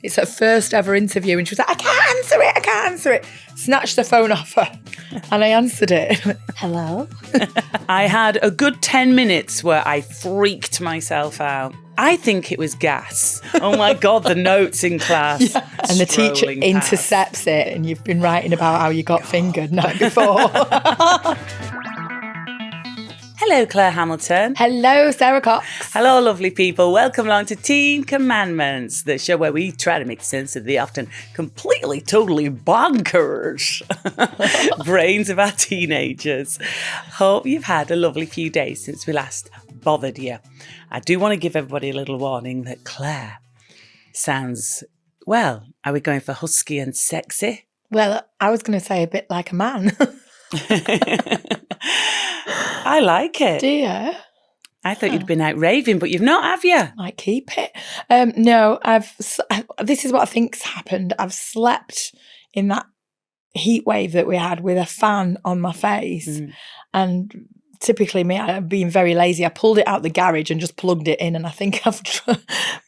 It's her first ever interview, and she was like, I can't answer it. Snatched the phone off her, and I answered it. Hello? I had a good 10 minutes where I freaked myself out. I think it was gas. Oh my God, the notes in class. Yeah. And the teacher intercepts it, and you've been writing about how you got fingered night before. Hello, Claire Hamilton. Hello, Sarah Cox. Hello, lovely people. Welcome along to Teen Commandments, the show where we try to make sense of the often completely, totally bonkers brains of our teenagers. Hope you've had a lovely few days since we last bothered you. I do want to give everybody a little warning that Claire sounds, well, are we going for husky and sexy? Well, I was going to say a bit like a man. I like it. Do you? I thought you'd been out raving, but you've not, have you? Might keep it. No, this is what I think's happened. I've slept in that heat wave that we had with a fan on my face. And typically me, I've been very lazy. I pulled it out the garage and just plugged it in, and I think I've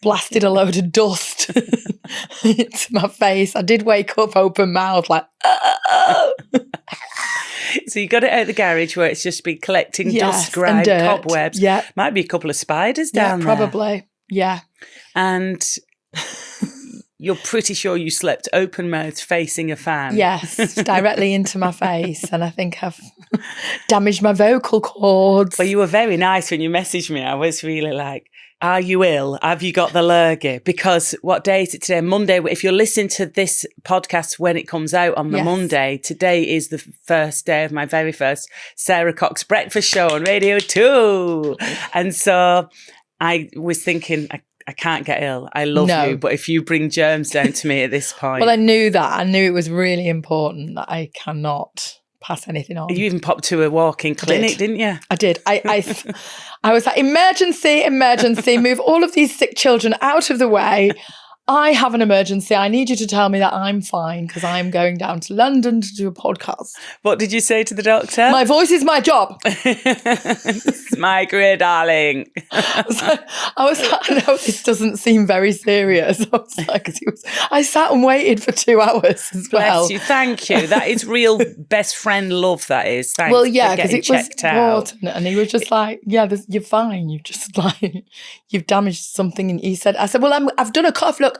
blasted a load of dust into my face. I did wake up open mouthed like, So you got it out the garage where it's just been collecting dust, grime, cobwebs. Yeah. Might be a couple of spiders down there. Probably. Yeah. And you're pretty sure you slept open-mouthed facing a fan. Yes, directly into my face. And I think I've damaged my vocal cords. Well, you were very nice when you messaged me. I was really like, are you ill? Have you got the lurgy? Because what day is it today? Monday. If you're listening to this podcast when it comes out on the Monday, today is the first day of my very first Sarah Cox breakfast show on Radio 2. And so I was thinking, I can't get ill. I love you. But if you bring germs down to me at this point. Well, I knew that. I knew it was really important that I cannot pass anything on. You even popped to a walk-in clinic, didn't you? I did. I was like, emergency, move all of these sick children out of the way. I have an emergency. I need you to tell me that I'm fine because I'm going down to London to do a podcast. What did you say to the doctor? My voice is my job. It's my career, darling. I was like, I know this doesn't seem very serious. I was like, I sat and waited for 2 hours as well. Bless you. Thank you. That is real best friend love, that is. Thanks. Well, yeah, because it was important. And he was just like, yeah, you're fine. You've just like, you've damaged something. And I said, well, I've done a cough. Look.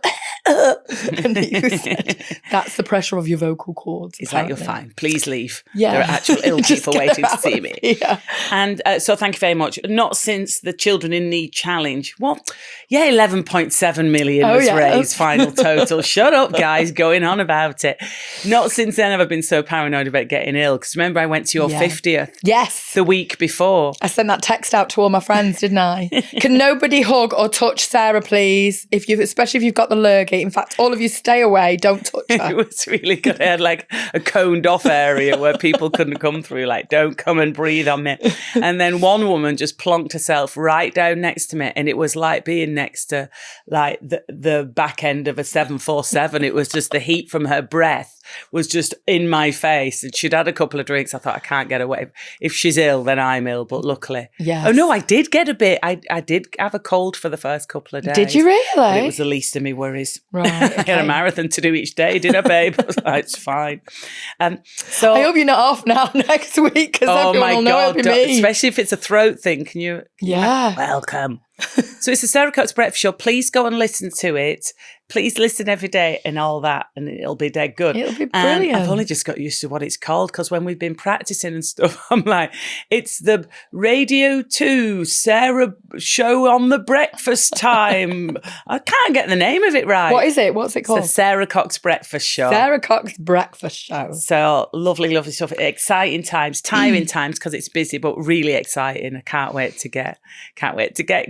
And he said, that's the pressure of your vocal cords. Is that you're fine? Please leave. Yeah. There are actual ill people waiting to see me. Yeah. And so thank you very much. Not since the Children in Need Challenge. What? Yeah, 11.7 million was raised, final total. Shut up, guys, going on about it. Not since then have I been so paranoid about getting ill. Because remember, I went to your 50th. Yes. The week before. I sent that text out to all my friends, didn't I? Can nobody hug or touch Sarah, please? Especially if you've got the lurgy. In fact, all of you stay away, don't touch her. It was really good. I had like a coned off area where people couldn't come through, like, don't come and breathe on me. And then one woman just plonked herself right down next to me, and it was like being next to like the back end of a 747. It was just the heat from her breath was just in my face, and she'd had a couple of drinks. I thought, I can't get away. If she's ill, then I'm ill. But luckily, yes. Oh no, I did get a bit. I did have a cold for the first couple of days. Did you really? But it was the least of my worries. Right. Okay. I had a marathon to do each day, did I, babe? I was like, it's fine. So I hope you're not off now next week because everyone will know it'll be me. Especially if it's a throat thing. Can you? Yeah. Welcome. So it's the Sarah Cox Breakfast Show. Please go and listen to it. Please listen every day and all that, and it'll be dead good. It'll be brilliant. And I've only just got used to what it's called because when we've been practicing and stuff, I'm like, it's the Radio 2 Sarah show on the breakfast time. I can't get the name of it right. What is it? What's it called? It's the Sarah Cox Breakfast Show. Sarah Cox Breakfast Show. So lovely, lovely stuff. Exciting times, tiring times because it's busy, but really exciting. I can't wait to get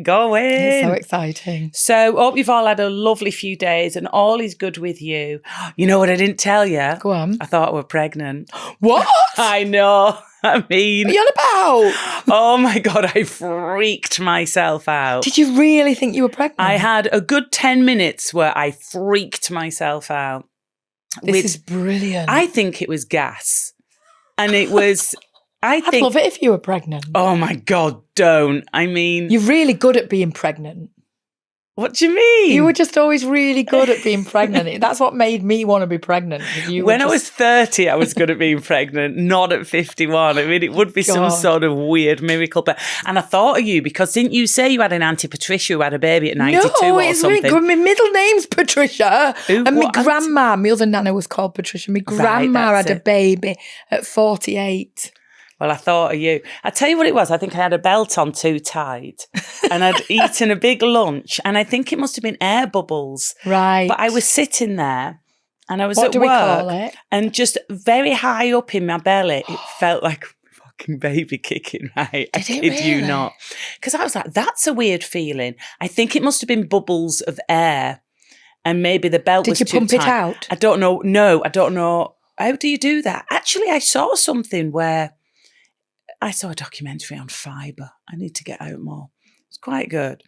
going. It's so exciting. So hope you've all had a lovely few days and all is good with you. You know what I didn't tell you? Go on. I thought I were pregnant. What? I know. I mean. What are you on about? Oh my God, I freaked myself out. Did you really think you were pregnant? I had a good 10 minutes where I freaked myself out. This is brilliant. I think it was gas. And it was... I'd love it if you were pregnant. Oh my God, don't. I mean... You're really good at being pregnant. What do you mean? You were just always really good at being pregnant. That's what made me want to be pregnant. When I was 30, I was good at being pregnant, not at 51. I mean, it would be some sort of weird miracle. And I thought of you because didn't you say you had an Auntie Patricia who had a baby at 92 or something? No, it's really good. My middle name's Patricia. And my grandma, my other nana was called Patricia. My grandma had a baby at 48. Well, I thought of you. I tell you what it was. I think I had a belt on too tight and I'd eaten a big lunch and I think it must have been air bubbles. Right. But I was sitting there and I was what at do work we call it? And just very high up in my belly, it felt like a fucking baby kicking, right? I kid you not. Because I was like, that's a weird feeling. I think it must have been bubbles of air and maybe the belt was too tight. Did you pump it out? I don't know. No, I don't know. How do you do that? Actually, I saw something where I saw a documentary on fibre. I need to get out more. It's quite good.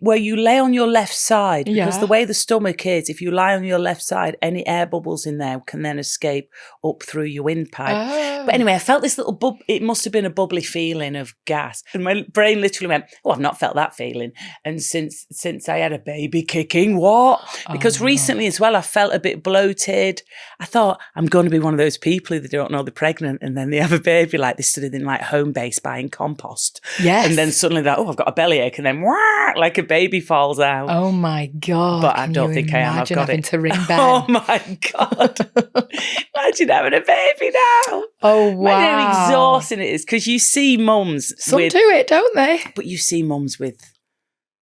Where you lay on your left side, because the way the stomach is, if you lie on your left side, any air bubbles in there can then escape up through your windpipe. Oh. But anyway, I felt this little it must have been a bubbly feeling of gas. And my brain literally went, oh, I've not felt that feeling. And since I had a baby kicking, what? Because recently as well, I felt a bit bloated. I thought, I'm going to be one of those people who don't know they're pregnant and then they have a baby like they stood in like home base buying compost. Yes. And then suddenly that, I've got a bellyache and then like a baby falls out. Oh my God. But I don't think I am. I've got having it. To ring Ben. Oh my God. Imagine having a baby now. Oh wow. Imagine how exhausting it is because you see mums. Some do it, don't they? But you see mums with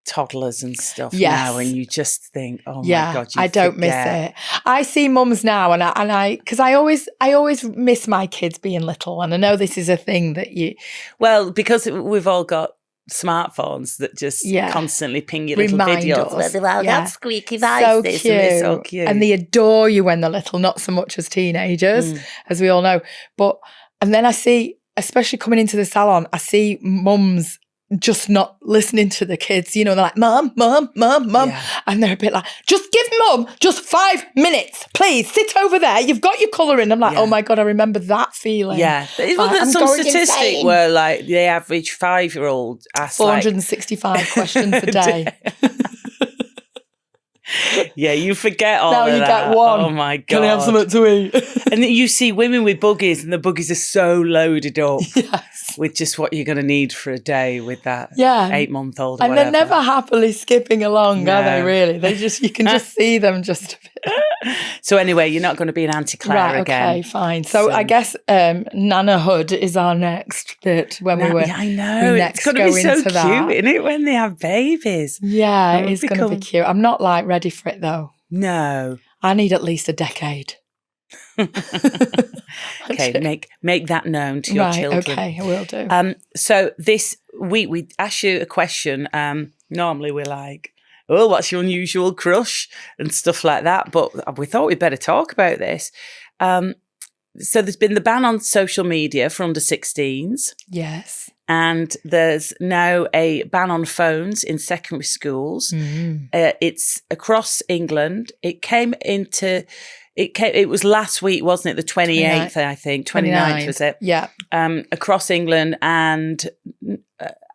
toddlers and stuff now and you just think, oh my God, I don't miss it. I see mums now and I because I always miss my kids being little and I know this is a thing that you. Well, because we've all got smartphones that just constantly ping you little videos. Where they're like, that's squeaky voice. So cute. And it's so cute. And they adore you when they're little, not so much as teenagers, as we all know. And then I see, especially coming into the salon, I see mums just not listening to the kids, they're like, mum. And they're a bit like, just give mum just 5 minutes, please, sit over there. You've got your colouring. I'm like, oh my God, I remember that feeling. Yeah. Wasn't some statistic where like the average 5-year-old asks 465 questions a day. Yeah, you forget all now of you that. Get one. Oh my God. Can I have something to eat? And then you see women with buggies and the buggies are so loaded up. Yes. With just what you're going to need for a day with that 8-month-old or and whatever. They're never happily skipping along, are they really? You can just see them just a bit. So anyway, you're not going to be an Auntie Clare again. Okay, fine. So I guess Nanahood is our next bit when I know. It's going to be so cute, isn't it, when they have babies? Yeah, it's going to be cute. I'm not ready for it though. No. I need at least a decade. Okay, make that known to your children. Okay, I will do. So this week we asked you a question. Normally we're like, oh, what's your unusual crush and stuff like that. But we thought we'd better talk about this. So there's been the ban on social media for under 16s. Yes. And there's now a ban on phones in secondary schools. It's across England. It was last week, wasn't it? The 28th, I think. 29th was it? Yeah. Across England and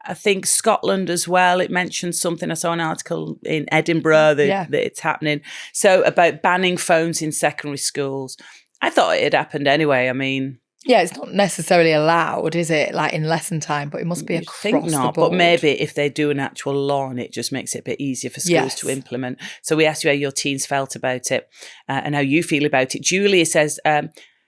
I think Scotland as well. It mentioned something. I saw an article in Edinburgh that it's happening. So about banning phones in secondary schools. I thought it had happened anyway. I mean... Yeah, it's not necessarily allowed, is it? Like in lesson time, but it must be across the board. But maybe if they do an actual law on it, just makes it a bit easier for schools to implement. So we asked you how your teens felt about it and how you feel about it. Julia says,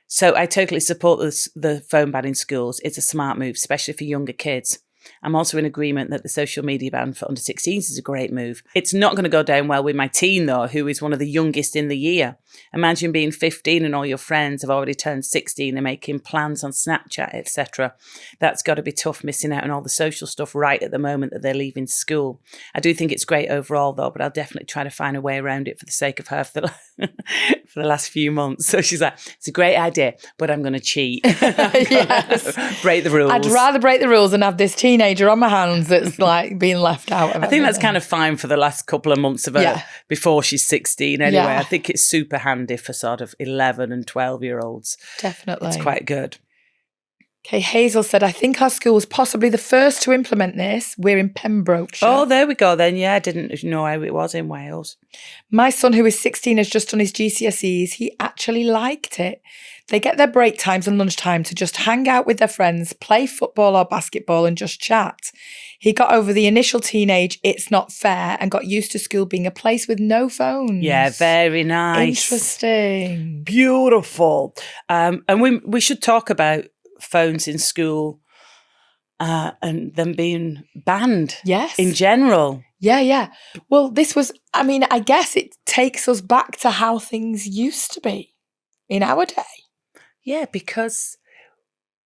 so I totally support the phone ban in schools. It's a smart move, especially for younger kids. I'm also in agreement that the social media ban for under 16s is a great move. It's not going to go down well with my teen, though, who is one of the youngest in the year. Imagine being 15 and all your friends have already turned 16 and making plans on Snapchat, etc. That's got to be tough, missing out on all the social stuff right at the moment that they're leaving school. I do think it's great overall, though, but I'll definitely try to find a way around it for the sake of her for the last few months. So she's like, it's a great idea, but I'm going to cheat. Yes. Break the rules. I'd rather break the rules than have this teenager on my hands that's like being left out of it. I think that's kind of fine for the last couple of months of her before she's 16 anyway. I think it's super handy for sort of 11 and 12-year-olds. Definitely. It's quite good. Okay, Hazel said, I think our school was possibly the first to implement this. We're in Pembrokeshire. Oh, there we go then. Yeah, I didn't know how it was in Wales. My son, who is 16, has just done his GCSEs. He actually liked it. They get their break times and lunchtime to just hang out with their friends, play football or basketball and just chat. He got over the initial teenage, it's not fair, and got used to school being a place with no phones. Yeah, very nice. Interesting. Beautiful. And we should talk about phones in school and them being banned. Yes. In general. Yeah. Well, I guess it takes us back to how things used to be in our day. Yeah, because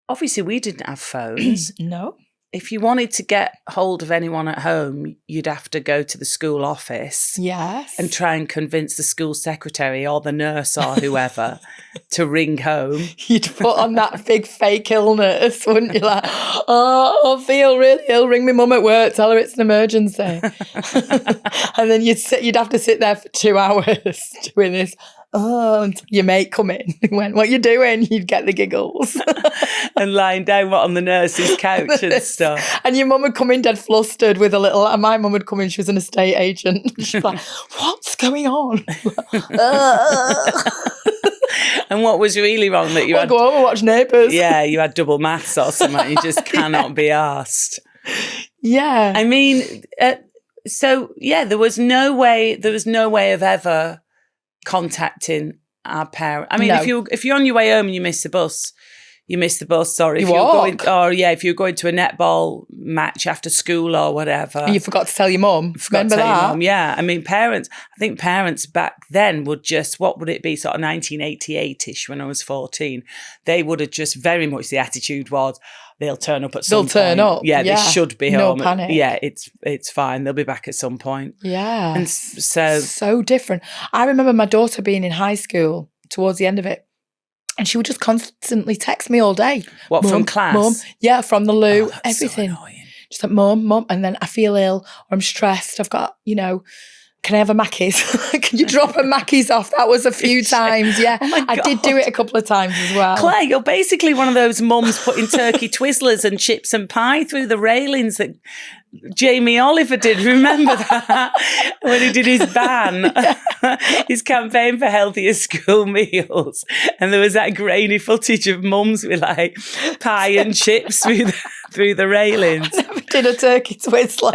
obviously we didn't have phones. No. If you wanted to get hold of anyone at home, you'd have to go to the school office. Yes. And try and convince the school secretary or the nurse or whoever to ring home. You'd put on that big fake illness, wouldn't you? Like, oh, I feel really ill. Ring my mum at work. Tell her it's an emergency. And then you'd have to sit there for 2 hours doing this. Oh, until your mate come in. Went, what you doing? You'd get the giggles. And lying down on the nurse's couch and stuff. And your mum would come in dead flustered with and my mum would come in, she was an estate agent. She's like, what's going on? And what was really wrong that you had... Go home and watch Neighbours. Yeah, you had double maths or something. You just cannot be arsed. Yeah. I mean, there was no way of ever contacting our parents. I mean, No. if you're on your way home and you miss the bus, sorry. You walk. If you're going to a netball match after school or whatever. And you forgot to tell your mum. Remember that? Your mum, yeah. I mean, I think parents back then would just, what would it be, sort of 1988-ish when I was 14, they would have just very much, the attitude was, they'll turn up at some point. They'll turn up. Yeah, they should be home. No panic. Yeah, it's fine. They'll be back at some point. Yeah. And so different. I remember my daughter being in high school towards the end of it. And she would just constantly text me all day. What, Mum, from class? Mum, yeah, from the loo, everything. So annoying. Just like, Mum, and then I feel ill or I'm stressed. I've got, can I have a Mackey's? Can you drop a Mackey's off? That was a few times, yeah. Oh my God. I did do it a couple of times as well. Claire, you're basically one of those mums putting turkey Twizzlers and chips and pie through the railings that Jamie Oliver did. Remember that? When he did his ban, his campaign for healthier school meals. And there was that grainy footage of mums with like pie and chips through the railings. I never did a turkey Twizzler.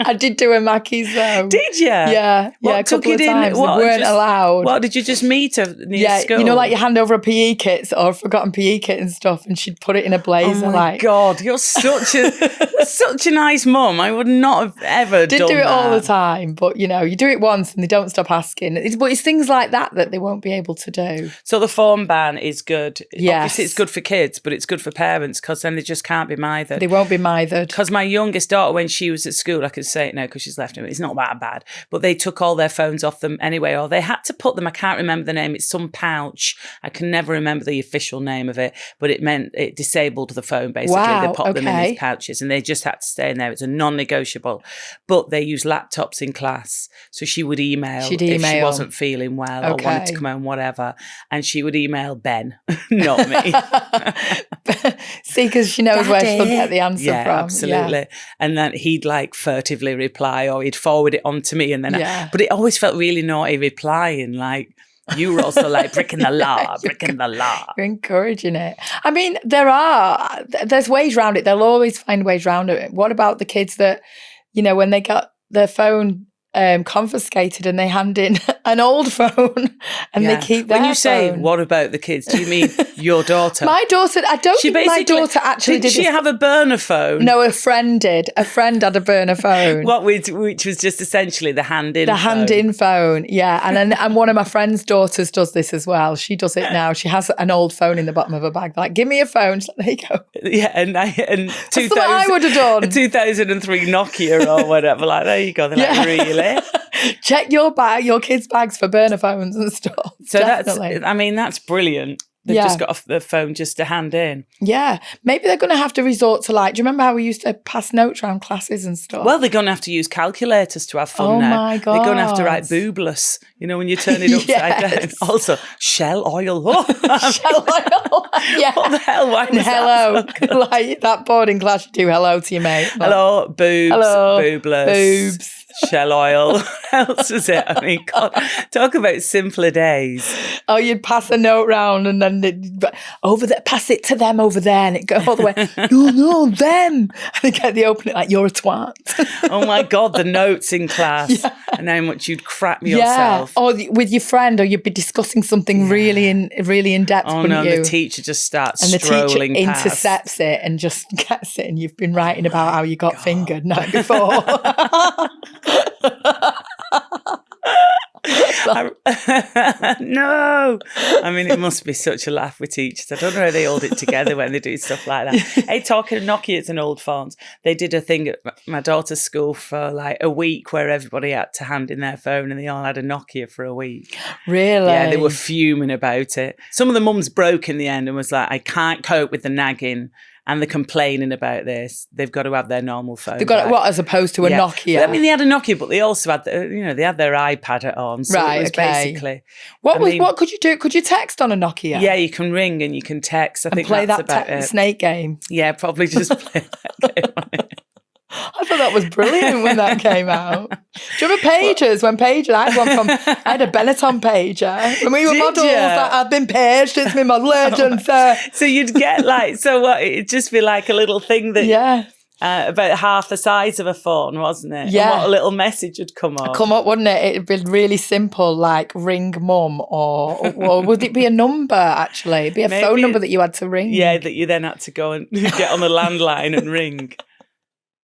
I did do a Mackey's though. Did you? Yeah. A couple of times. They weren't allowed. What, did you just meet her near school? Like you hand over a PE kit or a forgotten PE kit and stuff and she'd put it in a blazer. Oh my God, you're such a nice mum. I would not have ever did done do it that. all the time, but you do it once and they don't stop asking. But it's things like that they won't be able to do. So the phone ban is good. Yes. Obviously it's good for kids, but it's good for parents because then they just can't be mithered. They won't be mithered. Because my youngest daughter, when she was at school, I can say it now because she's left me, it's not that bad, but they took all their phones off them anyway, or they had to put them, I can't remember the name, it's some pouch. I can never remember the official name of it, but it meant it disabled the phone basically. Wow, they put them in okay. these pouches and they just had to stay in there. It's a non-negotiable. But they use laptops in class. So she would email if she wasn't feeling well or wanted to come home, whatever. And she would email Ben, not me. See, because she knows where she'll get the answer yeah, from. Absolutely. Yeah. And then he'd like furtively reply or he'd forward it on to me. And then, but it always felt really naughty replying, like, you were also like breaking the law. You're encouraging it. I mean, there's ways around it. They'll always find ways around it. What about the kids that, when they got their phone confiscated and they hand in an old phone and they keep their phone. When you say, what about the kids, do you mean your daughter? My daughter, I don't think my daughter actually did. Did she have a burner phone? No, a friend did. A friend had a burner phone. Which was just essentially the hand-in phone. The hand-in phone, yeah. And one of my friend's daughters does this as well. She does it now. She has an old phone in the bottom of her bag. Like, give me a phone. She's like, there you go. Yeah, and 2000, I would have done. A 2003 Nokia or whatever. Like, there you go. They're like, really? Check your kids' bags for burner phones and stuff. So Definitely. that's brilliant. They've just got off the phone just to hand in. Yeah. Maybe they're going to have to resort to like, do you remember how we used to pass notes around classes and stuff? Well, they're going to have to use calculators to have fun now. My God. They're going to have to write boobless, you know, when you turn it upside down. Also, shell oil. Shell oil. Yeah. What the hell? Why was hello. that? Like that boarding class, you do hello to your mate. Hello, boobs, hello, boobless. Boobs. Shell oil. What else was it? I mean, God, talk about simpler days. Oh, you'd pass a note round and then over there, pass it to them over there, and it go all the way. No, them. And they get the open it like you're a twat. Oh my God, the notes in class, and how much you'd crap yourself. Or with your friend, or you'd be discussing something really in depth. Oh no, the teacher just starts and strolling the teacher past. Intercepts it and just gets it, and you've been writing about how you got fingered night before. No, I mean, it must be such a laugh with teachers. I don't know how they hold it together when they do stuff like that. Hey, talking of Nokias and old phones, they did a thing at my daughter's school for like a week where everybody had to hand in their phone, and they all had a Nokia for a week. Really? Yeah, they were fuming about it. Some of the mums broke in the end and was like, I can't cope with the nagging and the complaining about this. They've got to have their normal phone. They've got what, as opposed to a Nokia? Well, I mean, they had a Nokia, but they also had, they had their iPad at home. So it was basically. What could you do? Could you text on a Nokia? Yeah, you can ring and you can text. I think play that's that about it. Snake game. Yeah, probably just play that game on it. I thought that was brilliant when that came out. Do you remember pagers? When pager, I had a Benetton pager. When we were models, I've been paged. It's been my legend, sir. So you'd get like, so what? It'd just be like a little thing that, about half the size of a phone, wasn't it? Yeah. And what a little message would come up. Wouldn't it? It'd be really simple, like ring mum, or would it be a number? Actually, it'd be a phone number that you had to ring. Yeah, that you then had to go and get on the landline and ring.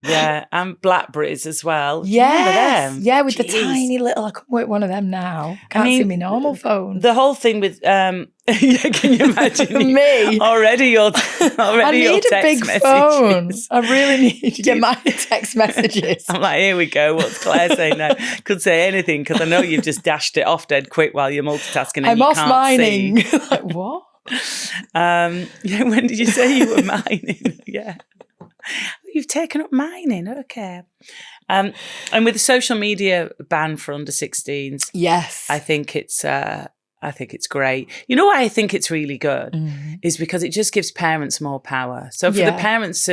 Yeah, and Blackberries as well. Remember them? Yeah, with the tiny little, I couldn't work one of them now. Can't see my normal phone. The whole thing with, can you imagine? Me? Already your I need a big phone. I really need to get my text messages. I'm like, here we go. What's Claire saying now? Could say anything because I know you've just dashed it off dead quick while you're multitasking and I'm you off can't mining. see. Like, what? When did you say you were mining? Yeah. You've taken up mining, okay. And with the social media ban for under 16s, yes, I think it's great. You know why I think it's really good is because it just gives parents more power. So for the parents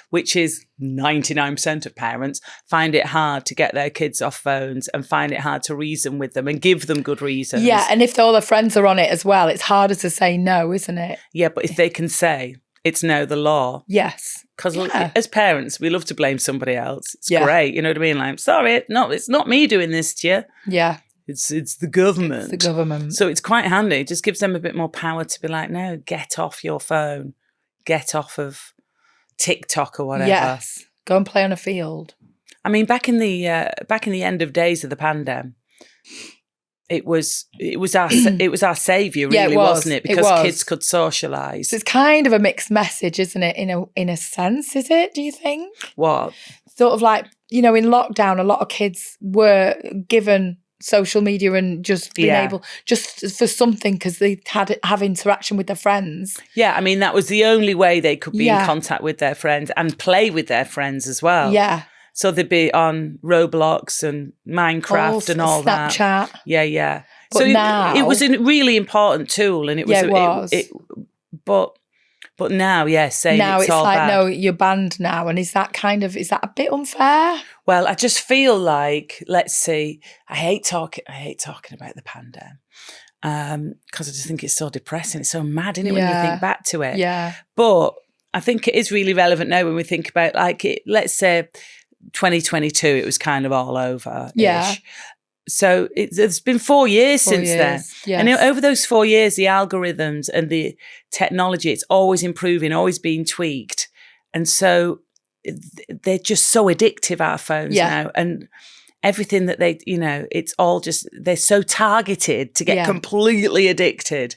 which is 99% of parents, find it hard to get their kids off phones and find it hard to reason with them and give them good reasons. Yeah, and if all their friends are on it as well, it's harder to say no, isn't it? Yeah, but if they can say it's no the law. Yes. Because as parents, we love to blame somebody else. It's great. You know what I mean? Like, sorry, no, it's not me doing this to you. Yeah. It's the government. It's the government. So it's quite handy. It just gives them a bit more power to be like, no, get off your phone. Get off of TikTok or whatever. Yes. Go and play on a field. I mean, back in the end of days of the pandemic, it was our saviour, really, wasn't it? Because kids could socialise. So it's kind of a mixed message, isn't it? In a sense, is it? Do you think? What? Sort of like, in lockdown, a lot of kids were given social media and just being able just for something because they have interaction with their friends. Yeah, I mean that was the only way they could be in contact with their friends and play with their friends as well. Yeah. So they'd be on Roblox and Minecraft and all that. Snapchat. Yeah. But so now, it was a really important tool, and it was. But now, saying now it's all like bad. No, you're banned now, and is that a bit unfair? Well, I just feel like, let's see, I hate talking about the pandemic because I just think it's so depressing. It's so mad, isn't it, when you think back to it? Yeah. But I think it is really relevant now when we think about, like, let's say 2022, it was kind of all over. Yeah. So it's been 4 years since then. Yes. And over those 4 years, the algorithms and the technology, it's always improving, always being tweaked. And so they're just so addictive, our phones now. And everything that they, it's all just, they're so targeted to get completely addicted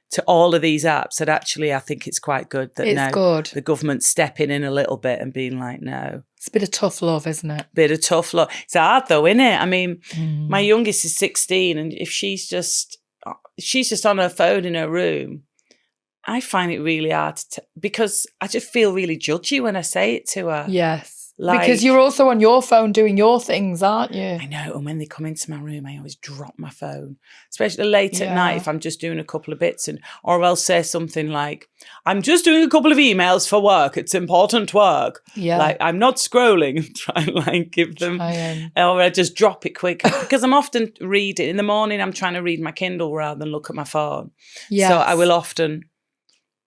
to all of these apps that actually I think it's quite good that the government's stepping in a little bit and being like, no. It's a bit of tough love, isn't it? Bit of tough love. It's hard though, isn't it? I mean, my youngest is 16 and if she's just on her phone in her room, I find it really hard because I just feel really judgy when I say it to her. Yes. Because you're also on your phone doing your things, aren't you? I know. And when they come into my room, I always drop my phone, especially late at night if I'm just doing a couple of bits, or I'll say something like, I'm just doing a couple of emails for work. It's important work. Yeah. Like, I'm not scrolling and try and like give them, or I just drop it quick because I'm often reading. In the morning, I'm trying to read my Kindle rather than look at my phone. Yes. So I will often,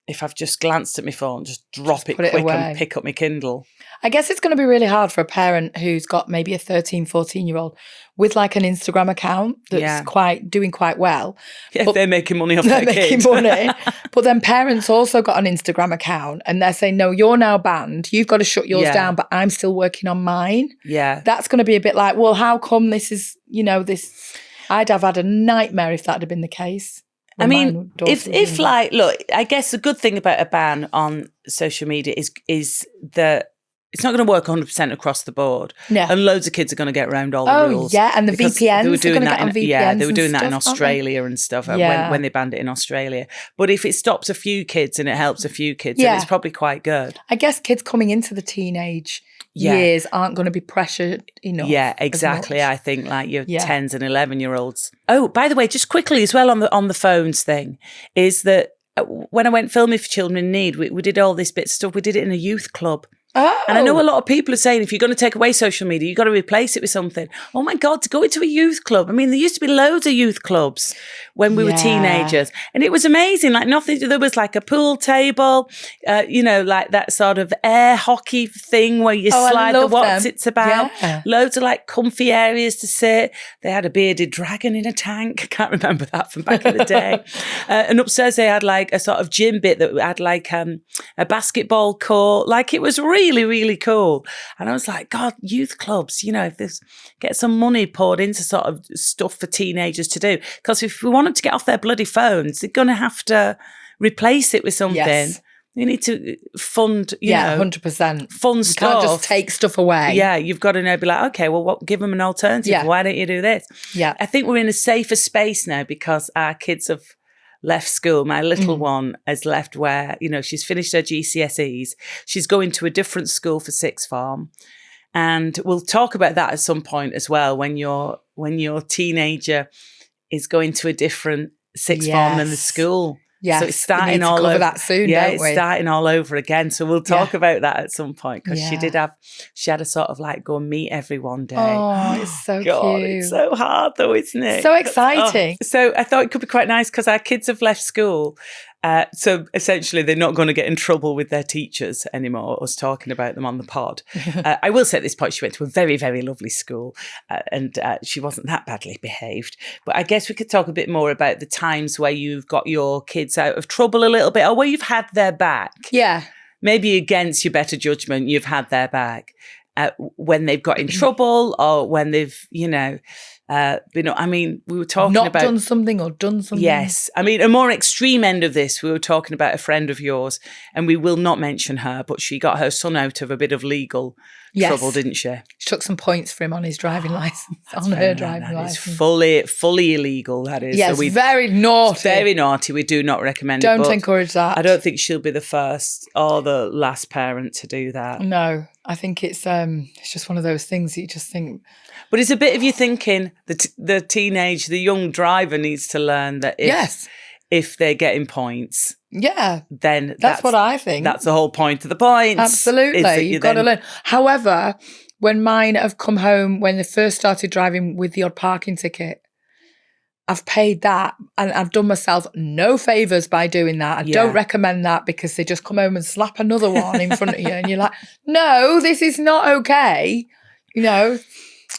if I've just glanced at my phone, just drop it quick and pick up my Kindle. I guess it's going to be really hard for a parent who's got maybe a 13, 14-year-old with like an Instagram account that's doing quite well. Yeah, they're making money off their kids. They're making money. But then parents also got an Instagram account and they're saying, no, you're now banned. You've got to shut yours down, but I'm still working on mine. Yeah. That's going to be a bit like, well, how come this is, this, I'd have had a nightmare if that had been the case. I mean, if like, look, I guess the good thing about a ban on social media is that it's not going to work 100% across the board. Yeah. And loads of kids are going to get around all the rules. Oh, yeah, and the VPNs. They were doing that on VPNs. Yeah, they were doing that in Australia and stuff when they banned it in Australia. But if it stops a few kids and it helps a few kids, then it's probably quite good. I guess kids coming into the teenage years aren't going to be pressured enough. Yeah, exactly. I think like your 10s and 11-year-olds. Oh, by the way, just quickly as well on the phones thing, is that when I went filming for Children in Need, we did all this bit of stuff. We did it in a youth club. Oh. And I know a lot of people are saying if you're going to take away social media, you've got to replace it with something. Oh my God, to go into a youth club. I mean, there used to be loads of youth clubs when we were teenagers. And it was amazing. Like nothing, there was like a pool table, like that sort of air hockey thing where you slide the what's about. Yeah. Loads of like comfy areas to sit. They had a bearded dragon in a tank. I can't remember that from back in the day. And upstairs they had like a sort of gym bit that had like a basketball court. Like it was really, really cool. And I was like, God, youth clubs, if there's get some money poured into sort of stuff for teenagers to do. Because if we want them to get off their bloody phones, they're going to have to replace it with something. Yes. You need to fund, 100%. Fun you stuff. Can't just take stuff away. Yeah, you've got to now be like, okay, well, give them an alternative. Yeah. Why don't you do this? Yeah. I think we're in a safer space now because our kids have left school. My little one has left where, she's finished her GCSEs. She's going to a different school for sixth form. And we'll talk about that at some point as well when your teenager is going to a different sixth form than the school. Yeah, so it's starting all over that soon. Yeah, don't it's we? starting all over again. So we'll talk about that at some point because she had a sort of like go and meet everyone day. Oh, it's so God, cute. It's so hard though, isn't it? So exciting. So I thought it could be quite nice because our kids have left school. So essentially, they're not going to get in trouble with their teachers anymore, us talking about them on the pod. I will say at this point, she went to a very, very lovely school and she wasn't that badly behaved. But I guess we could talk a bit more about the times where you've got your kids out of trouble a little bit or where you've had their back. Yeah. Maybe against your better judgment, you've had their back when they've got in trouble or when they've, we were talking about... Not done something or done something. Yes. I mean, a more extreme end of this, we were talking about a friend of yours, and we will not mention her, but she got her son out of a bit of legal trouble, didn't she? She took some points for him on his driving licence, on her driving licence. It's fully illegal, that is. Yes, so very naughty. Very naughty. We do not recommend it. Don't encourage that. I don't think she'll be the first or the last parent to do that. No, I think it's just one of those things that you just think... But it's a bit of you thinking the young driver needs to learn that if they're getting points, then that's what I think. That's the whole point of the points. Absolutely, you've got to learn. However, when mine have come home when they first started driving with the odd parking ticket, I've paid that and I've done myself no favours by doing that. I don't recommend that because they just come home and slap another one in front of you and you're like, no, this is not okay,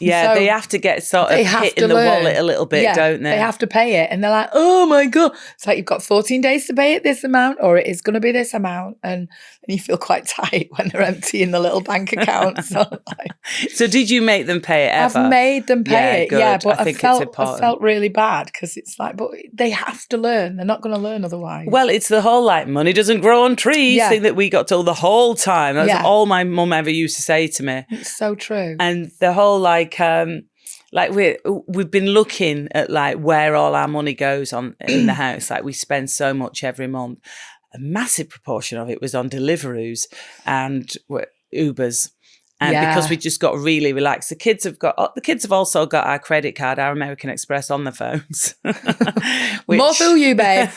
Yeah, so they have to get sort of hit in the wallet a little bit, don't they? They have to pay it. And they're like, oh my God. It's like you've got 14 days to pay it this amount or it is going to be this amount. And you feel quite tight when they're emptying the little bank account. So did you make them pay it ever? I've made them pay it, good. But I felt really bad because it's like, but they have to learn. They're not going to learn otherwise. Well, it's the whole like money doesn't grow on trees thing that we got told the whole time. That's all my mum ever used to say to me. It's so true. And the whole like we've been looking at like where all our money goes on in the house. Like we spend so much every month. a massive proportion of it was on deliveries and Ubers. And because we just got really relaxed, the kids have also got our credit card, our American Express on their phones. More for you, babe.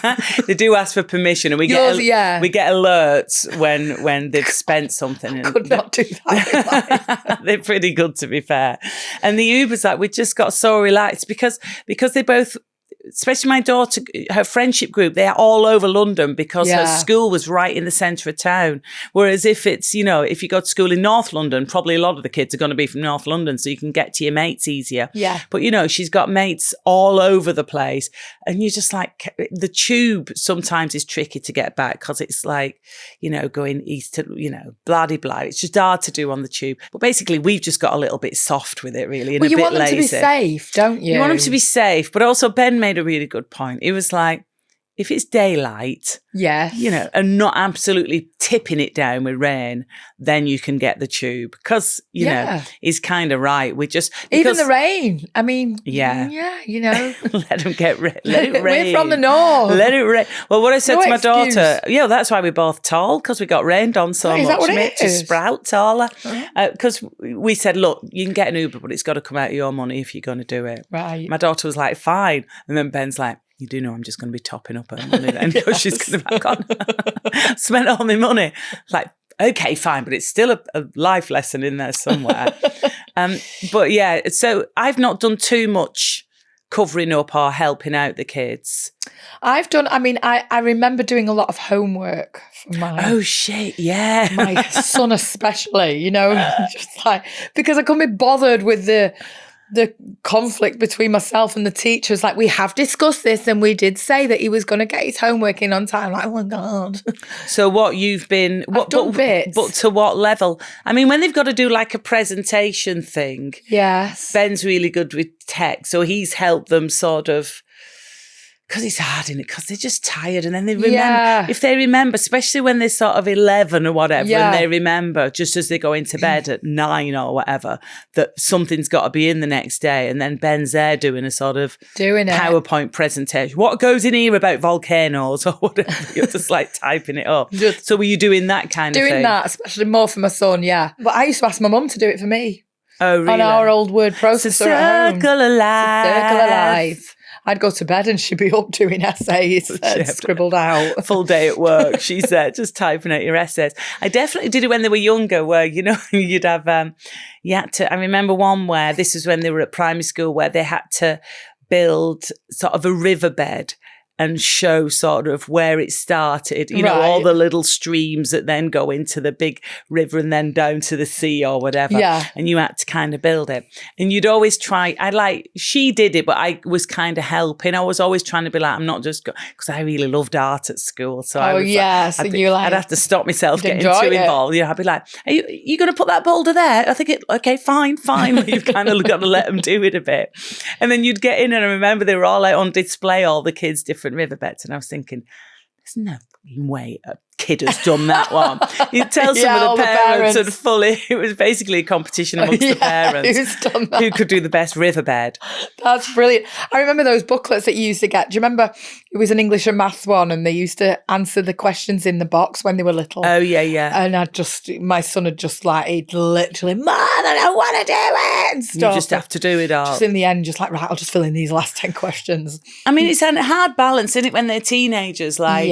They do ask for permission, and we get alerts when they've spent something. I could not do that. They're pretty good, to be fair. And the Ubers, like, we just got so relaxed because they both. Especially my daughter, her friendship group, they're all over London because her school was right in the centre of town. Whereas if it's, if you go to school in North London, probably a lot of the kids are going to be from North London, so you can get to your mates easier. Yeah. But, she's got mates all over the place. And you're just like, the tube sometimes is tricky to get back because it's like, going east to, blah-de-blah. It's just hard to do on the tube. But basically, we've just got a little bit soft with it, really, and a bit lazy. You want them to be safe, don't you? You want them to be safe. But also, Ben made a really good point. It was like, if it's daylight, and not absolutely tipping it down with rain, then you can get the tube because, he's kind of right. Even the rain. I mean, let them let it rain. We're from the north. Let it rain. Well, what I said to my daughter, that's why we're both tall, because we got rained on so much. Is that what it to is? Sprout taller. Because we said, look, you can get an Uber, but it's got to come out of your money if you're going to do it. Right. My daughter was like, fine. And then Ben's like, you do know I'm just going to be topping up her money then because she's going to back on. Spent all my money. Like, okay, fine, but it's still a life lesson in there somewhere. But yeah, so I've not done too much covering up or helping out the kids. I remember doing a lot of homework for my son especially, just like, because I couldn't be bothered with the conflict between myself and the teachers. Like, we have discussed this and we did say that he was going to get his homework in on time. Like, oh my God. So what you've been... I've done bits. But to what level? I mean, when they've got to do like a presentation thing, yes, Ben's really good with tech. So he's helped them sort of... Because it's hard, isn't it? Because they're just tired. And then they remember, if they remember, especially when they're sort of 11 or whatever, and they remember just as they go into bed at 9 or whatever, that something's got to be in the next day. And then Ben's there doing a sort of PowerPoint presentation. What goes in here about volcanoes or whatever? You're just like typing it up. So were you doing that kind of thing? Doing that, especially more for my son, yeah. But I used to ask my mum to do it for me. Oh, really? On our old word processor at home. Circle of life. I'd go to bed and she'd be up doing essays scribbled out. Full day at work. She's there just typing out your essays. I definitely did it when they were younger, where, you'd have, I remember one where, this was when they were at primary school, where they had to build sort of a riverbed and show sort of where it started, all the little streams that then go into the big river and then down to the sea or whatever. Yeah. And you had to kind of build it. And you'd always try, she did it, but I was kind of helping. I was always trying to be like, I'm not just, because I really loved art at school. So I'd have to stop myself getting too involved. I'd be like, are you going to put that boulder there? I think okay, fine. You've kind of got to let them do it a bit. And then you'd get in, and I remember they were all out on display, all the kids, different riverbeds, and I was thinking, there's no way a kid has done that one. You tell some of the parents and fully, it was basically a competition amongst the parents who's done that? Who could do the best riverbed. That's brilliant. I remember those booklets that you used to get. Do you remember it was an English and maths one, and they used to answer the questions in the box when they were little? Oh yeah. And my son had just like, he'd literally, Mom, I don't want to do it and stuff. You just have to do it all. Just in the end, just like, right, I'll just fill in these last 10 questions. I mean, it's a hard balance, isn't it, when they're teenagers, like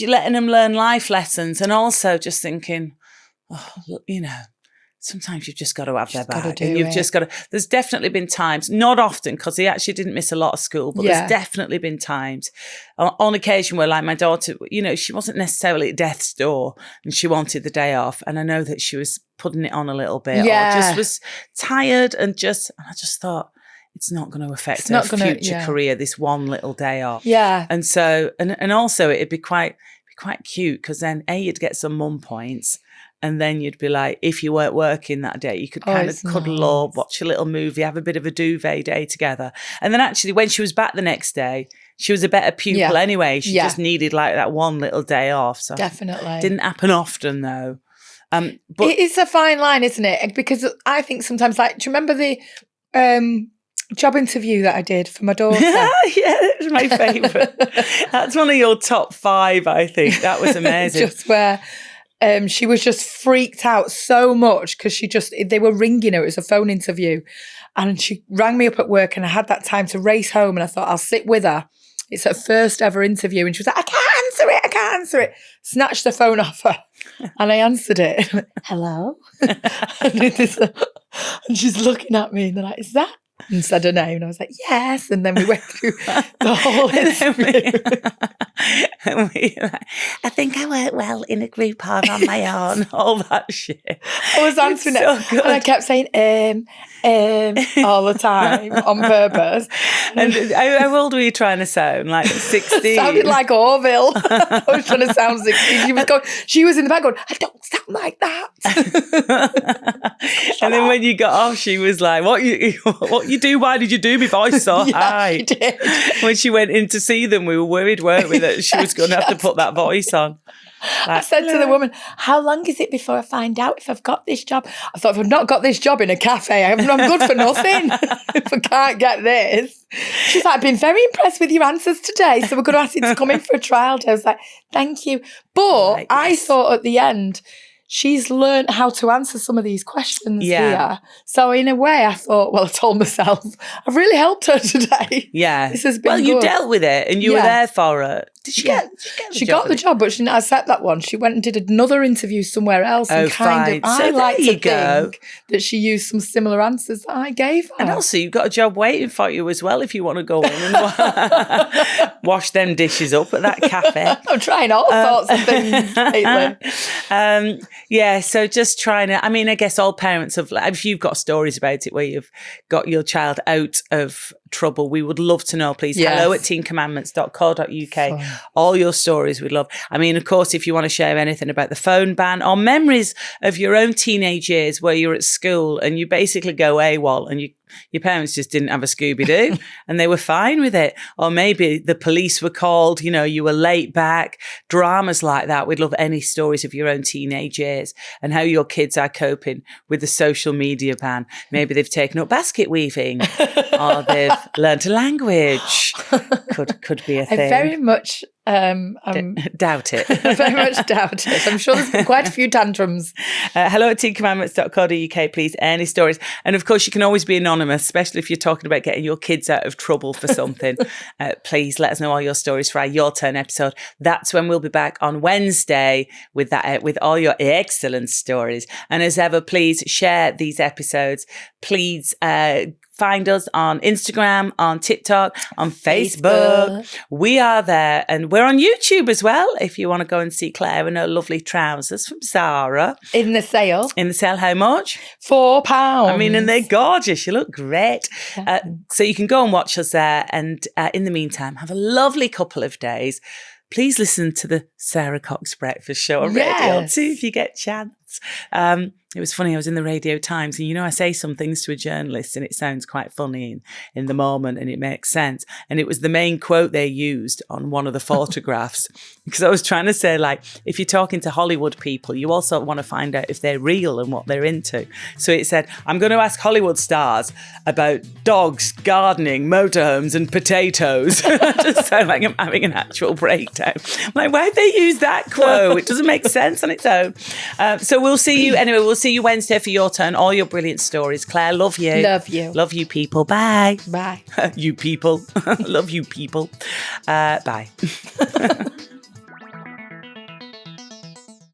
letting them learn life lessons, and also just thinking, sometimes you've just got to have their back, and you've just got to. There's definitely been times, not often, because they actually didn't miss a lot of school, but there's definitely been times on occasion where, like, my daughter, she wasn't necessarily at death's door and she wanted the day off, and I know that she was putting it on a little bit, or just was tired, and I just thought, it's not going to affect her future career, this one little day off. Yeah. And so, and also it'd be quite cute, because then you'd get some mum points, and then you'd be like, if you weren't working that day, you could kind of cuddle up, watch a little movie, have a bit of a duvet day together. And then actually when she was back the next day, she was a better pupil anyway. She just needed like that one little day off. So definitely. Didn't happen often though. But it's a fine line, isn't it? Because I think sometimes, like, do you remember the job interview that I did for my daughter. Yeah, it was my favourite. That's one of your top 5, I think. That was amazing. Just where she was just freaked out so much because they were ringing her. It was a phone interview. And she rang me up at work and I had that time to race home and I thought I'll sit with her. It's her first ever interview. And she was like, I can't answer it. Snatched the phone off her. And I answered it. Hello? And she's looking at me and they're like, is that? And said her name. And I was like, yes. And then we went through the whole interview. I think I work well in a group or on my own. All that shit. I was answering it. And I kept saying, all the time on purpose. And how old were you trying to sound? Like 16? Sounded like Orville. I was trying to sound 16. She was in the back going, I don't sound like that. And then when you got off, she was like, what you do? Why did you do my voice so high? She did. When she went in to see them, we were worried, weren't we, that she was going to have to put that voice on. I said to the woman, how long is it before I find out if I've got this job? I thought, if I've not got this job in a cafe, I'm good for nothing if I can't get this. She's like, I've been very impressed with your answers today, so we're going to ask you to come in for a trial day. I was like, thank you. But I thought at the end, she's learned how to answer some of these questions here. So in a way, I thought, well, I told myself, I've really helped her today. Yeah. This has been Well, you dealt with it and you were there for her. Did she get the job? She got the job, but she didn't accept that one. She went and did another interview somewhere else. And I like to think that she used some similar answers that I gave her. And also, you've got a job waiting for you as well if you want to go in and wash them dishes up at that cafe. I'm trying all sorts of things, Caitlin. So just trying to, I guess all parents have, if you've got stories about it where you've got your child out of trouble, we would love to know, please. hello@teencommandments.co.uk. All your stories we'd love. Of course, if you want to share anything about the phone ban or memories of your own teenage years where you're at school and you basically go AWOL and your parents just didn't have a Scooby-Doo and they were fine with it. Or maybe the police were called, you were late back, dramas like that. We'd love any stories of your own teenage years and how your kids are coping with the social media ban. Maybe they've taken up basket weaving or they've learnt a language. Could be a thing. I very much doubt it. Very much doubt it. I'm sure there's been quite a few tantrums. hello@teencommandments.co.uk, please. Any stories. And of course, you can always be anonymous, especially if you're talking about getting your kids out of trouble for something. Please let us know all your stories for our Your Turn episode. That's when we'll be back on Wednesday with all your excellent stories. And as ever, please share these episodes. Please find us on Instagram, on TikTok, on Facebook. We are there. And we're on YouTube as well, if you want to go and see Claire in her lovely trousers from Sara. In the sale. How much? £4. And they're gorgeous. You look great. So you can go and watch us there. And in the meantime, have a lovely couple of days. Please listen to the Sarah Cox Breakfast Show on radio too, if you get a chance. It was funny, I was in the Radio Times and I say some things to a journalist and it sounds quite funny in the moment and it makes sense. And it was the main quote they used on one of the photographs because I was trying to say, if you're talking to Hollywood people, you also want to find out if they're real and what they're into. So it said, I'm going to ask Hollywood stars about dogs, gardening, motorhomes and potatoes. I just sound like I'm having an actual breakdown. I'm like, why'd they use that quote? It doesn't make sense on its own. So we'll see you. Anyway, we'll see you Wednesday for Your Turn. All your brilliant stories. Claire, love you. Love you. Love you people. Bye. Bye. You people. Love you people. Bye.